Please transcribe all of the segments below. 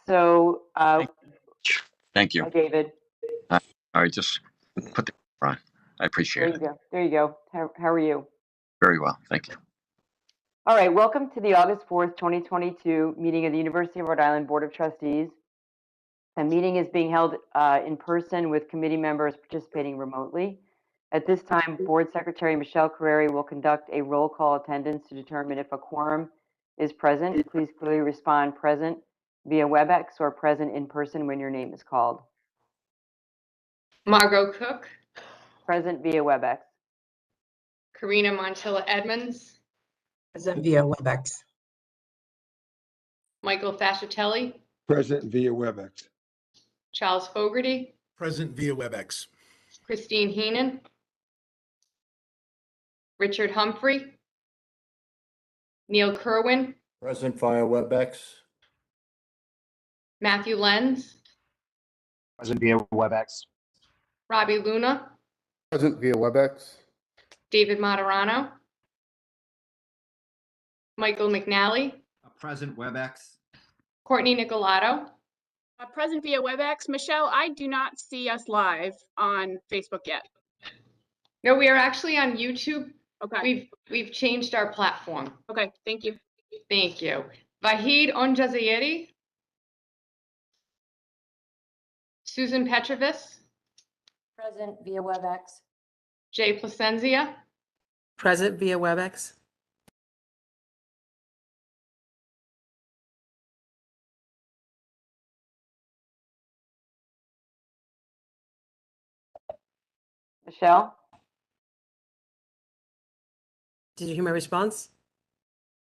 So, Thank you. hi, David. All right, just put the camera on. I appreciate it. There you go. How are you? Very well, thank you. All right, welcome to the August 4th, 2022 meeting of the University of Rhode Island Board of Trustees. The meeting is being held in person with committee members participating remotely. At this time, Board Secretary Michelle Carreri will conduct a roll call attendance to determine if a quorum is present. Please clearly respond present via WebEx or present in person when your name is called. Margot Cook. Present via WebEx. Karina Montilla Edmonds. Present via WebEx. Michael Fascitelli. Present via WebEx. Charles Fogarty. Present via WebEx. Christine Heenan. Richard Humphrey. Neil Kerwin. Present via WebEx. Matthew Lenz. Present via WebEx. Robbie Luna. Present via WebEx. David Moderano. Michael McNally. Present WebEx. Courtney Nicolato. Present via WebEx. Michelle, I do not see us live on Facebook yet. No, we are actually on YouTube. Okay. We've changed our platform. Okay, thank you. Thank you. Vahid Onjazayeri. Susan Petrovis. Present via WebEx. Jay Plasenzia. Present via WebEx. Michelle? Did you hear my response?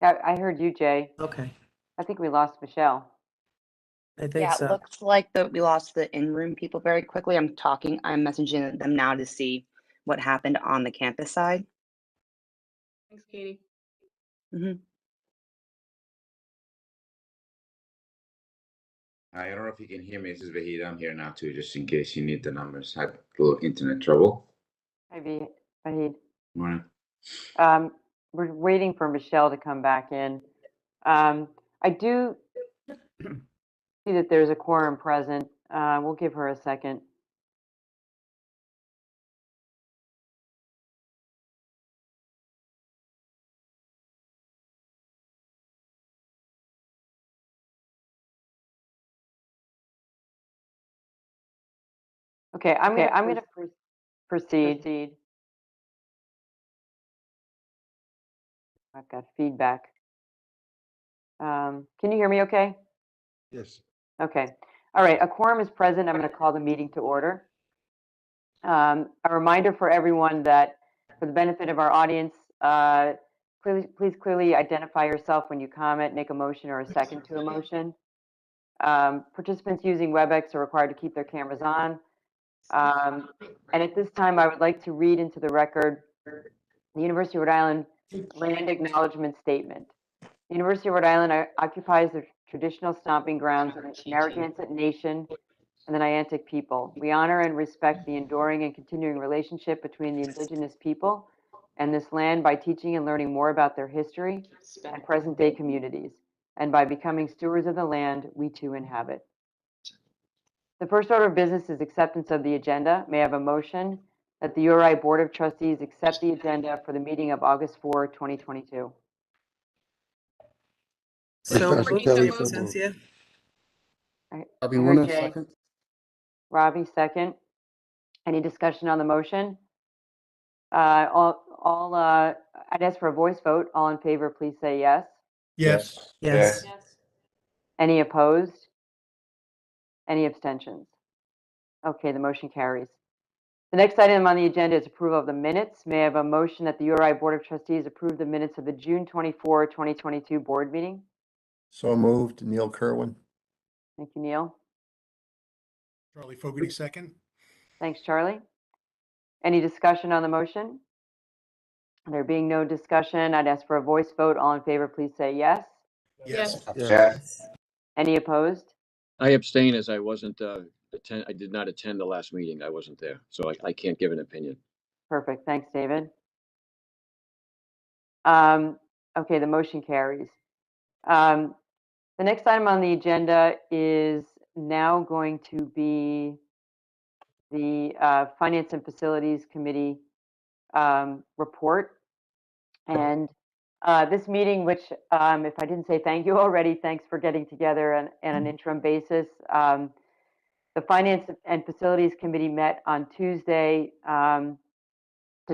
Yeah, I heard you, Jay. Okay, I think we lost Michelle. I think Yeah, so. it looks like we lost the in-room people very quickly. I'm messaging them now to see what happened on the campus side. Thanks, Katie. I don't know if you can hear me. This is Vahid. I'm here now too, just in case you need the numbers. Had a little internet trouble. Hi, Vahid. Morning. We're waiting for Michelle to come back in. I do see that there's a quorum present. We'll give her a second. Okay, I'm going to proceed. I've got feedback. Can you hear me okay? Yes. Okay. All right. A quorum is present. I'm going to call the meeting to order. A reminder for everyone that for the benefit of our audience, please clearly identify yourself when you comment, make a motion or a second to a motion. Participants using WebEx are required to keep their cameras on. And at this time, I would like to read into the record the University of Rhode Island Land Acknowledgement Statement. The University of Rhode Island occupies the traditional stomping grounds of the Narragansett Nation and the Niantic people. We honor and respect the enduring and continuing relationship between the indigenous people and this land by teaching and learning more about their history and present-day communities, and by becoming stewards of the land we too inhabit. The first order of business is acceptance of the agenda. May I have a motion that the URI Board of Trustees accept the agenda for the meeting of August 4, 2022? So, Fascitelli, Robbie I heard Luna, Jay. second. Robbie, second. Any discussion on the motion? I'd ask for a voice vote. All in favor, please say yes. Yes. yes. Any opposed? Any abstentions? Okay, the motion carries. The next item on the agenda is approval of the minutes. May I have a motion that the URI Board of Trustees approve the minutes of the June 24, 2022 board meeting? So moved. Neil Kerwin. Thank you, Neil. Charlie Fogarty, second. Thanks, Charlie. Any discussion on the motion? There being no discussion, I'd ask for a voice vote. All in favor, please say yes. Yes. Yes. Any opposed? I abstain as I wasn't, I did not attend the last meeting. I wasn't there, so I can't give an opinion. Perfect. Thanks, David. Okay, the motion carries. The next item on the agenda is now going to be the Finance and Facilities Committee report. And this meeting, which if I didn't say thank you already, thanks for getting together on an interim basis. The Finance and Facilities Committee met on Tuesday to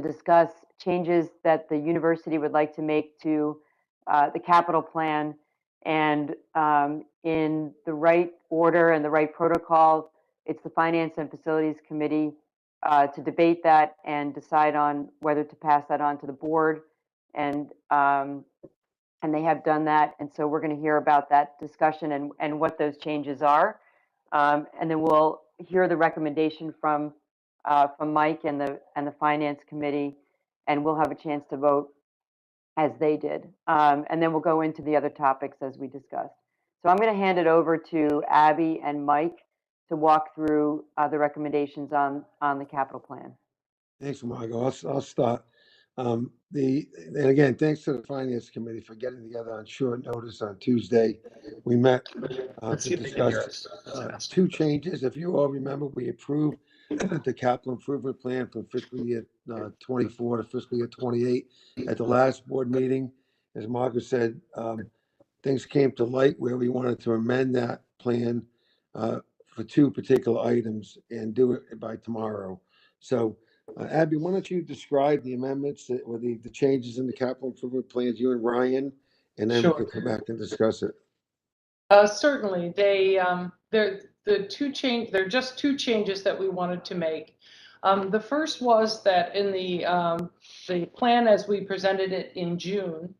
discuss changes that the university would like to make to the capital plan, and in the right order and the right protocol, it's the Finance and Facilities Committee to debate that and decide on whether to pass that on to the board, and they have done that, and so we're going to hear about that discussion and what those changes are, and then we'll hear the recommendation from Mike and the Finance Committee, and we'll have a chance to vote as they did. And then we'll go into the other topics as we discussed. So I'm going to hand it over to Abby and Mike to walk through the recommendations on the capital plan. Thanks, Margot. I'll start. And again, thanks to the Finance Committee for getting together on short notice on Tuesday. We met to discuss two changes. If you all remember, we approved the capital improvement plan from fiscal year 24 to fiscal year 28 at the last board meeting. As Margaret said, things came to light where we wanted to amend that plan for two particular items and do it by tomorrow. So Abby, why don't you describe the amendments or the changes in the capital improvement plans, you and Ryan, and then we can come back and discuss it. Certainly, they're just two changes that we wanted to make. The first was that in the plan as we presented it in June,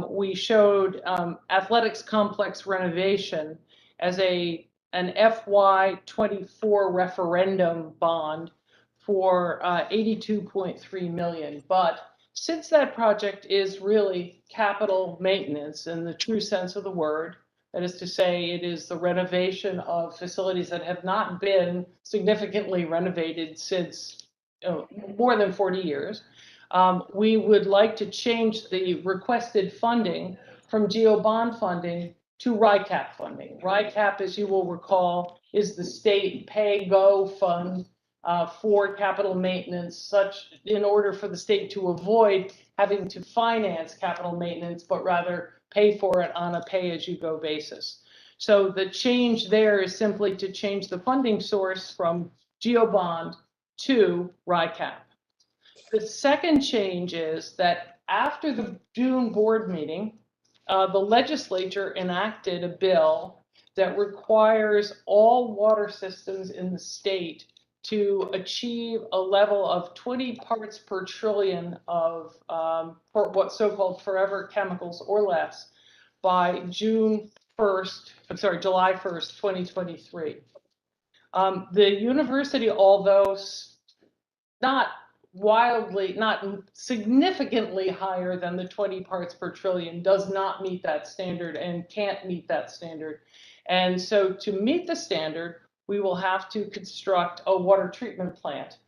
we showed athletics complex renovation as an FY24 referendum bond for 82.3 million. But since that project is really capital maintenance in the true sense of the word, that is to say, it is the renovation of facilities that have not been significantly renovated since more than 40 years, we would like to change the requested funding from GEO bond funding to RICAP funding. RICAP, as you will recall, is the state pay-go fund for capital maintenance, such in order for the state to avoid having to finance capital maintenance, but rather pay for it on a pay-as-you-go basis. So the change there is simply to change the funding source from GEO bond to RICAP. The second change is that after the June board meeting, the legislature enacted a bill that requires all water systems in the state to achieve a level of 20 parts per trillion of for what's so-called forever chemicals or less by July 1st, 2023. The university, although not significantly higher than the 20 parts per trillion, does not meet that standard and can't meet that standard. And so to meet the standard, we will have to construct a water treatment plant.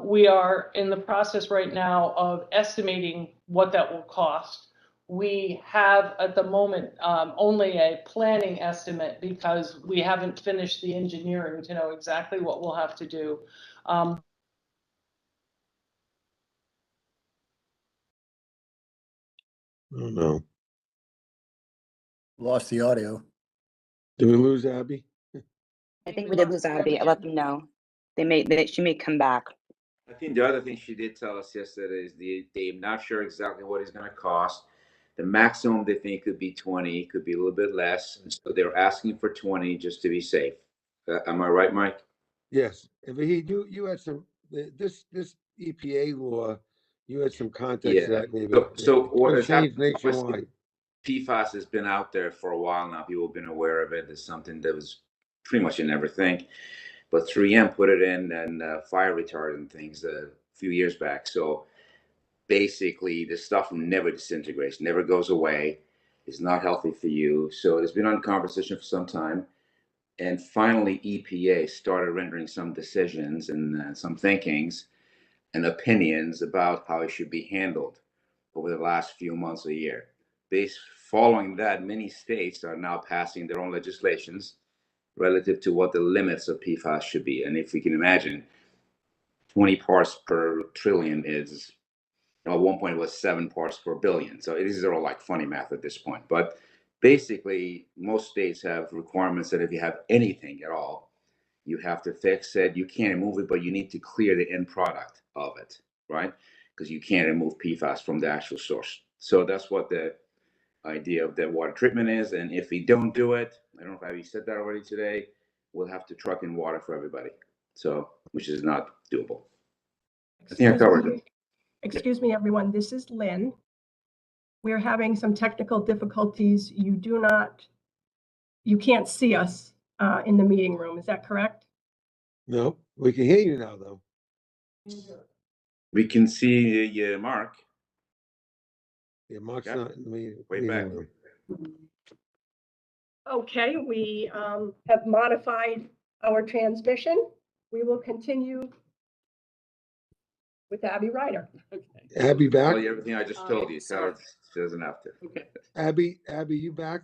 We are in the process right now of estimating what that will cost. We have at the moment only a planning estimate because we haven't finished the engineering to know exactly what we'll have to do. Oh, no. Lost the audio. Did we lose Abby? I think we did lose Abby. I let them know. She may come back. I think the other thing she did tell us yesterday is they're not sure exactly what it's going to cost. The maximum they think could be 20, could be a little bit less. And so they're asking for 20 just to be safe. Am I right, Mike? Yes. And you had some, this EPA law, you had some context to that maybe. So changed nationwide. PFAS has been out there for a while now. People have been aware of it. It's something that was pretty much in everything. But 3M put it in and fire retardant things a few years back. So basically, the stuff never disintegrates, never goes away. It's not healthy for you. So it's been on conversation for some time. And finally, EPA started rendering some decisions and some thinkings and opinions about how it should be handled over the last few months or year. following that, many states are now passing their own legislations relative to what the limits of PFAS should be. And if we can imagine, 20 parts per trillion is, at one point it was 7 parts per billion. So these are all like funny math at this point. But basically, most states have requirements that if you have anything at all, you have to fix it. You can't remove it, but you need to clear the end product of it, right? Because you can't remove PFAS from the actual source. So that's what the idea of the water treatment is. And if we don't do it, I don't know if I said that already today, we'll have to truck in water for everybody. So, which is not doable. I think I covered it. Excuse me, everyone. This is Lynn. We're having some technical difficulties. You can't see us in the meeting room. Is that correct? No, we can hear you now, though. We can see Mark. Yeah, Mark's Yeah. not in the meeting Way back. room. Okay, we have modified our transmission. We will continue with Abby Ryder. Abby back? Tell you everything I just told you. Tell her she doesn't have to. Okay. Abby, you back?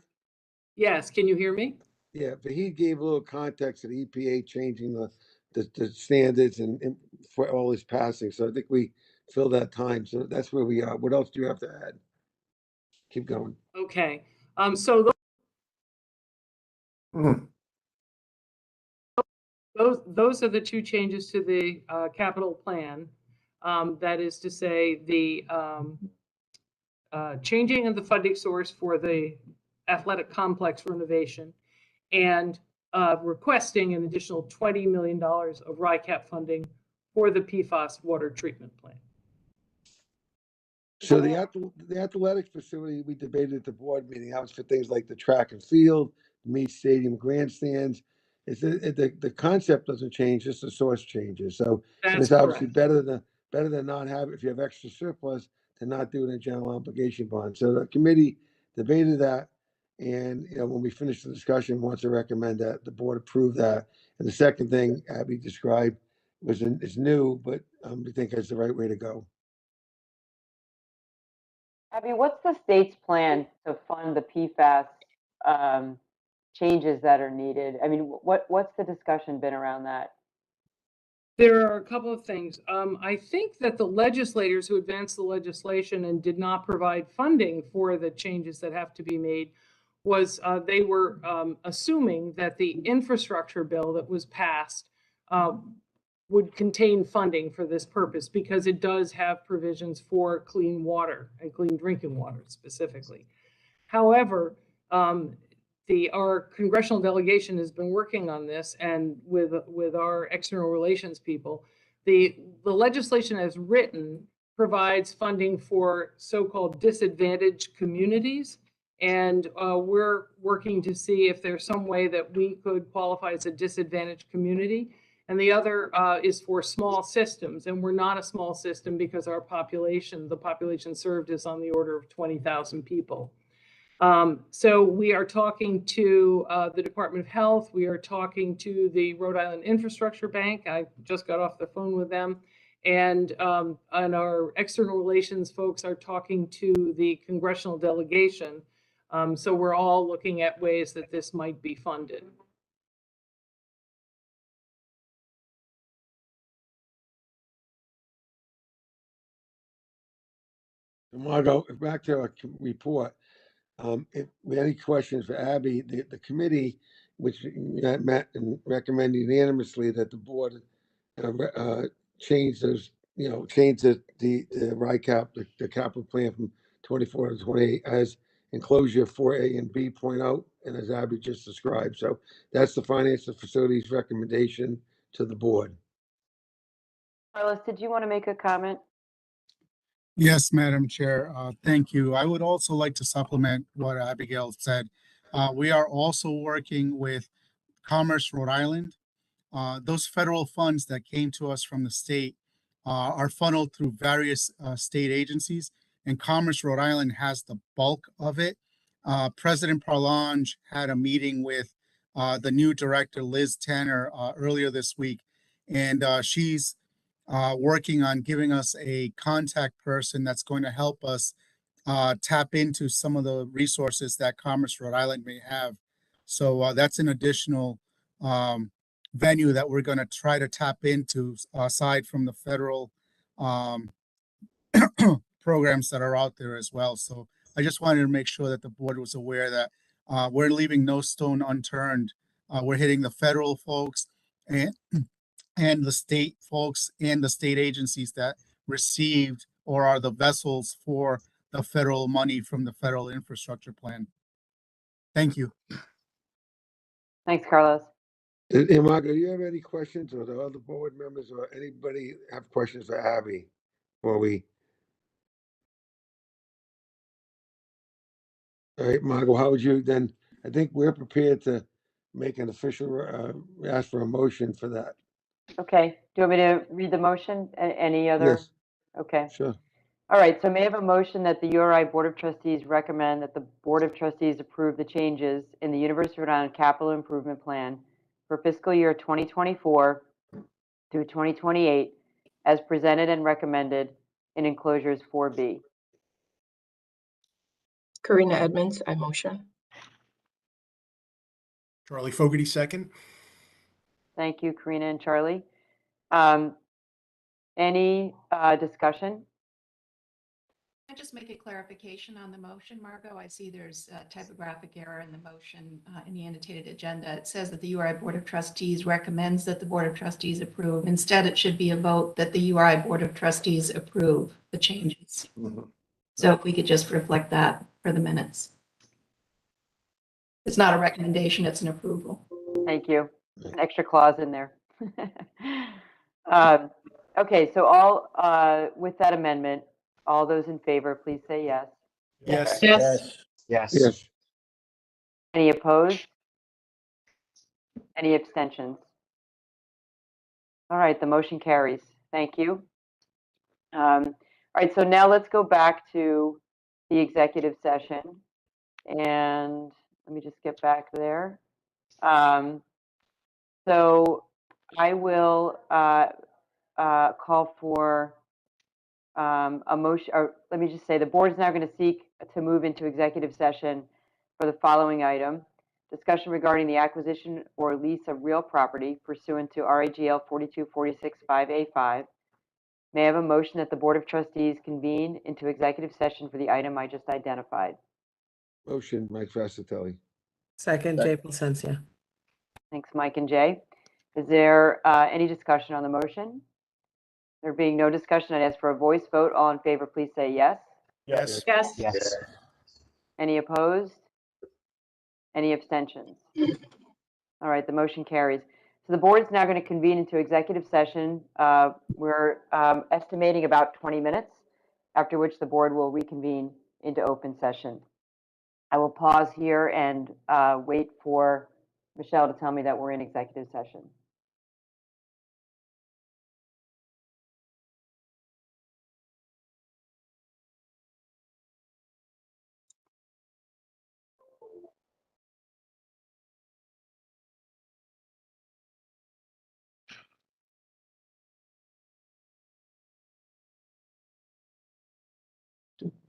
Yes, can you hear me? Yeah, but he gave a little context of the EPA changing the standards and for all his passing. So I think we filled that time. So that's where we are. What else do you have to add? Keep going. Okay, so those are the two changes to the capital plan. That is to say, the changing of the funding source for the athletic complex renovation and requesting an additional $20 million of RICAP funding for the PFAS water treatment plant. So the athletic facility we debated at the board meeting, that was for things like the track and field, Meade Stadium grandstands. The concept doesn't change, just the source changes. So That's it's obviously correct. better than not have, if you have extra surplus, to not do it in a general obligation bond. So the committee debated that. And, when we finish the discussion, wants to recommend that the board approve that. And the second thing Abby described is new, but we think that's the right way to go. Abby, what's the state's plan to fund the PFAS changes that are needed? I mean, what's the discussion been around that? There are a couple of things. I think that the legislators who advanced the legislation and did not provide funding for the changes that have to be made was they were assuming that the infrastructure bill that was passed would contain funding for this purpose because it does have provisions for clean water and clean drinking water specifically. However, our congressional delegation has been working on this, and with our external relations people, the legislation as written provides funding for so-called disadvantaged communities. And we're working to see if there's some way that we could qualify as a disadvantaged community. And the other is for small systems. And we're not a small system because the population served is on the order of 20,000 people. So we are talking to the Department of Health. We are talking to the Rhode Island Infrastructure Bank. I just got off the phone with them. And our external relations folks are talking to the congressional delegation. So we're all looking at ways that this might be funded. Margot, back to our report. If we have any questions for Abby, the committee, which met and recommended unanimously that the board change those, change the RICAP, the capital plan from 24 to 28 as enclosure 4A and B point out, and as Abby just described. So that's the finance and facilities recommendation to the board. Carlos, did you want to make a comment? Yes, Madam Chair. Thank you. I would also like to supplement what Abigail said. We are also working with Commerce Rhode Island. Those federal funds that came to us from the state are funneled through various state agencies, and Commerce Rhode Island has the bulk of it. President Parlange had a meeting with the new director, Liz Tanner, earlier this week, and she's working on giving us a contact person that's going to help us tap into some of the resources that Commerce Rhode Island may have. So that's an additional venue that we're going to try to tap into aside from the federal programs that are out there as well. So I just wanted to make sure that the board was aware that we're leaving no stone unturned. We're hitting the federal folks and the state folks and the state agencies that received or are the vessels for the federal money from the federal infrastructure plan. Thank you. Thanks, Carlos. And Margo, do you have any questions, or the other board members, or anybody have questions for Abby? Or we? All right, Margo, how would you then? I think we're prepared to make an official, ask for a motion for that. Okay, do you want me to read the motion? Any other? Yes, Okay. sure. All right, so may I have a motion that the URI Board of Trustees recommend that the Board of Trustees approve the changes in the University of Rhode Island Capital Improvement Plan for fiscal year 2024 through 2028 as presented and recommended in enclosures 4B. Karina Edmonds, I motion. Charlie Fogarty, second. Thank you, Karina and Charlie. Any discussion? I just make a clarification on the motion, Margot. I see there's a typographic error in the motion in the annotated agenda. It says that the URI Board of Trustees recommends that the Board of Trustees approve. Instead, it should be a vote that the URI Board of Trustees approve the changes. So if we could just reflect that for the minutes. It's not a recommendation, it's an approval. Thank you. An extra clause in there. Okay, so all with that amendment, all those in favor, please say yes. Yes. Yes. Yes. Yes. Any opposed? Any abstentions? All right, the motion carries. Thank you. All right, so now let's go back to the executive session. And let me just get back there. So I will call for a motion, or let me just say, the board is now going to seek to move into executive session for the following item: discussion regarding the acquisition or lease of real property pursuant to RAGL 42465A5. May I have a motion that the Board of Trustees convene into executive session for the item I just identified? Motion, Mike Fascitelli. Second, Jay Placencia. Thanks, Mike and Jay. Is there any discussion on the motion? There being no discussion, I'd ask for a voice vote. All in favor, please say yes. Yes. Yes. Yes. Any opposed? Any abstentions? All right, the motion carries. So the board is now going to convene into executive session. We're estimating about 20 minutes, after which the board will reconvene into open session. I will pause here and wait for Michelle to tell me that we're in executive session.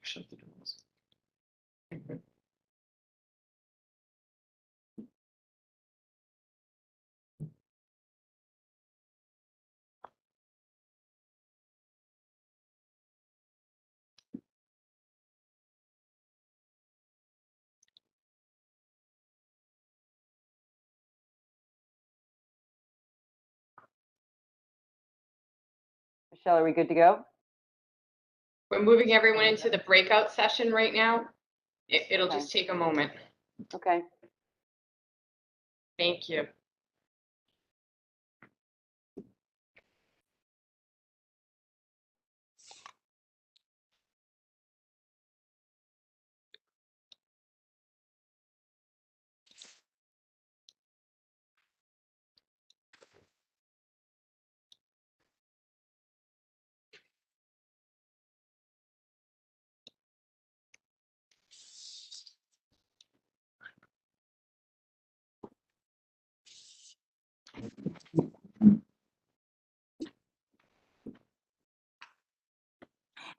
Shut the doors. Michelle, are we good to go? We're moving everyone into the breakout session right now. It'll Okay. just take a moment. Okay. Thank you.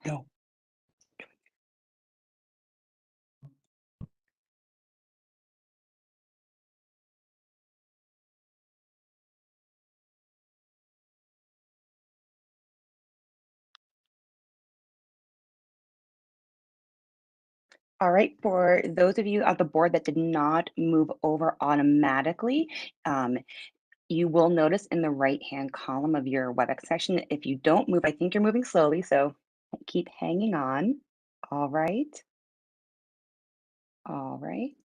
No. All right, for those of you on the board that did not move over automatically, you will notice in the right-hand column of your WebEx section, if you don't move, I think you're moving slowly, so keep hanging on. All right. All right.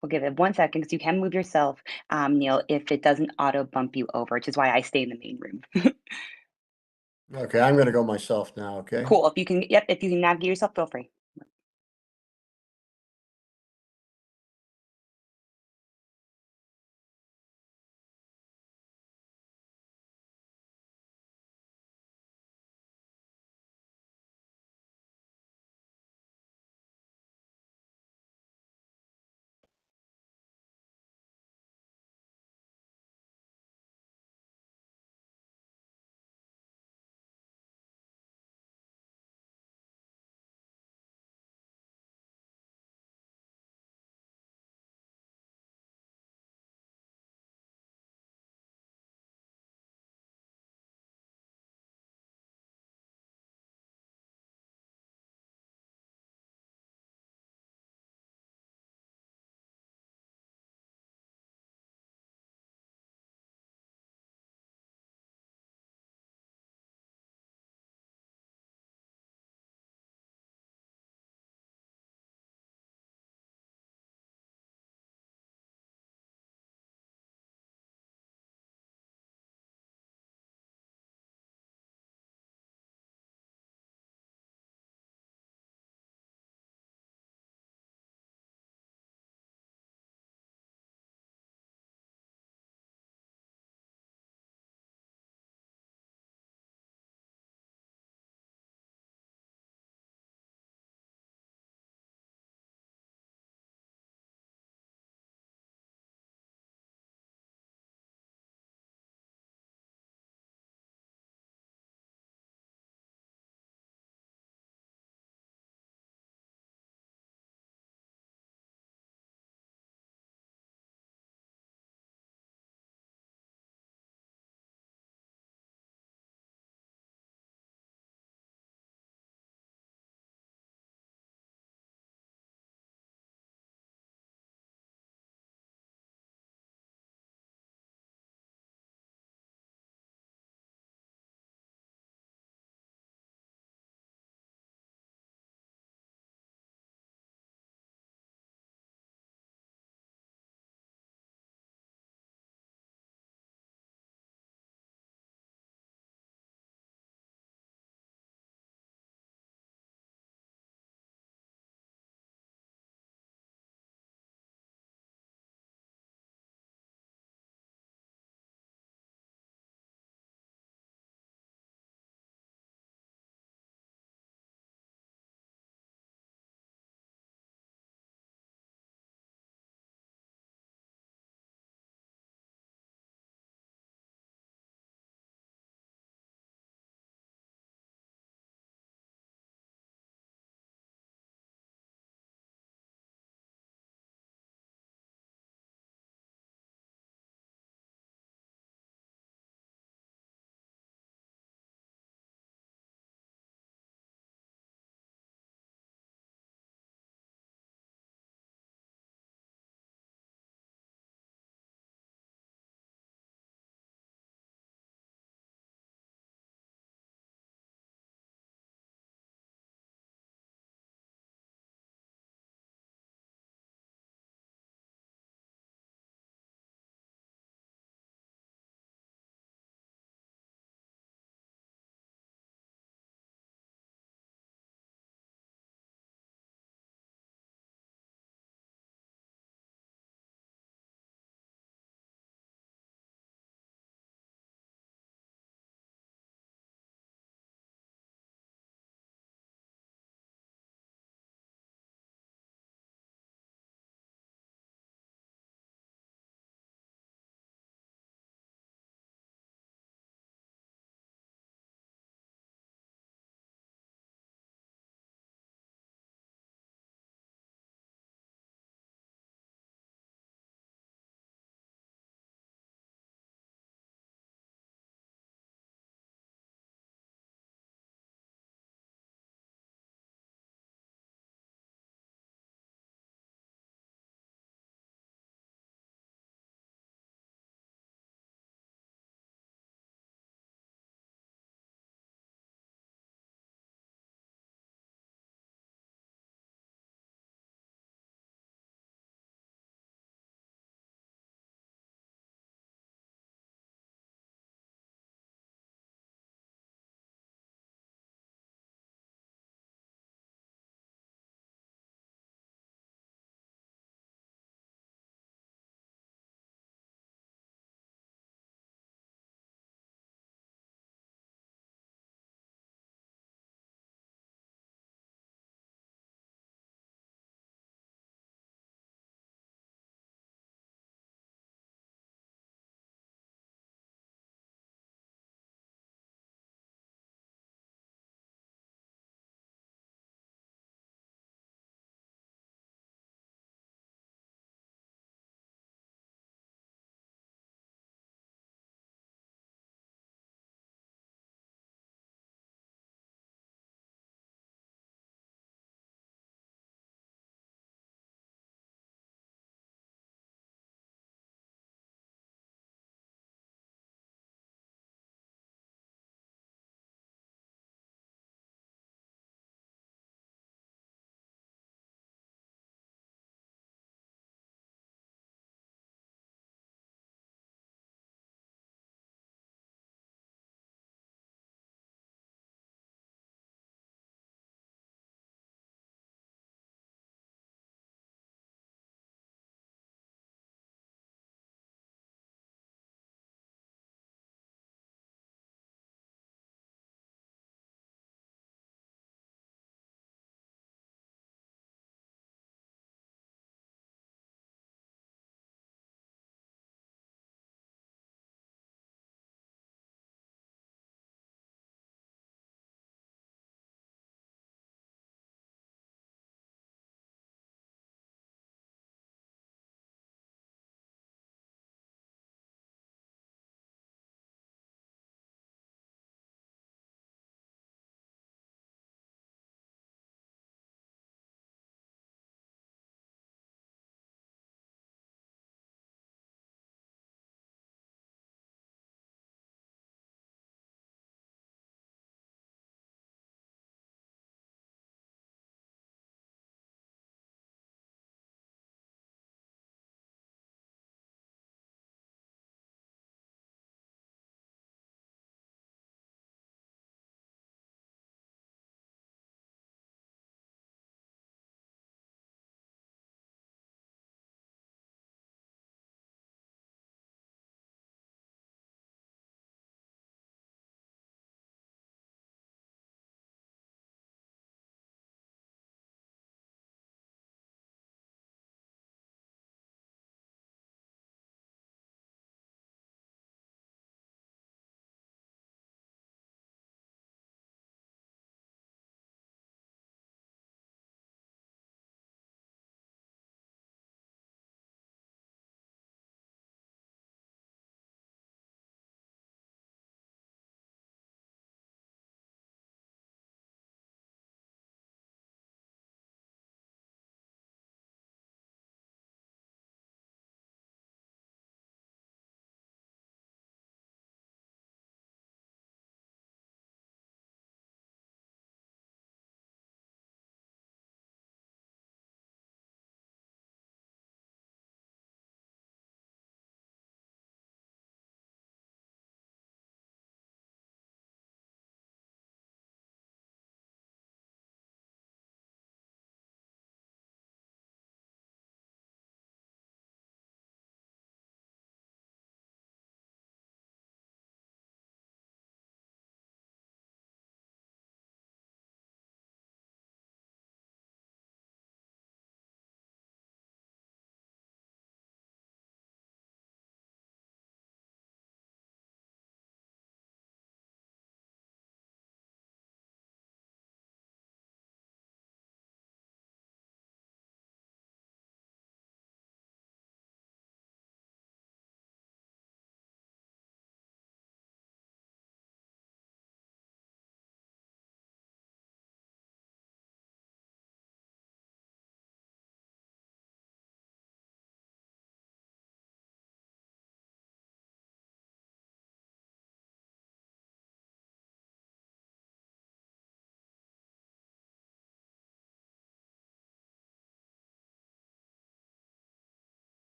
We'll give it 1 second because you can move yourself, Neil, if it doesn't auto bump you over, which is why I stay in the main room. Okay, I'm gonna go myself now, okay? Cool. If you can, yep, if you can navigate yourself, feel free.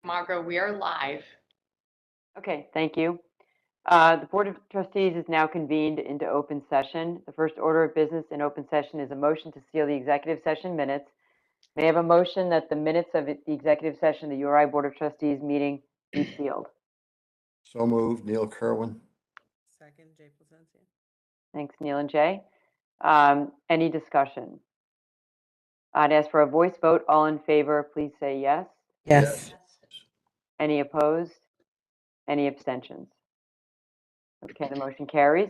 Margot, we are live. Okay, thank you. The Board of Trustees is now convened into open session. The first order of business in open session is a motion to seal the executive session minutes. May I have a motion that the minutes of the executive session, the URI Board of Trustees meeting be sealed? So moved, Neil Kerwin. Second, Jay Placencia. Thanks, Neil and Jay. Any discussion? I'd ask for a voice vote. All in favor, please say yes. Yes. Any opposed? Any abstentions? Okay, the motion carries.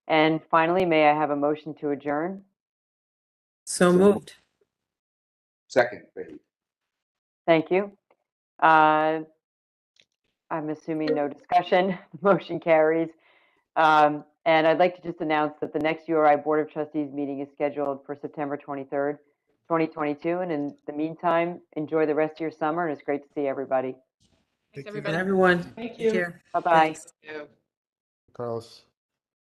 And finally, may I have a motion to adjourn? So moved. Second. Thank you. I'm assuming no discussion. Motion carries. And I'd like to just announce that the next URI Board of Trustees meeting is scheduled for September 23rd, 2022. And in the meantime, enjoy the rest of your summer, and it's great to see everybody. Thanks, Take care. Bye, everybody. everyone. Thank Take you. care. Bye-bye. Thanks. So- Carlos.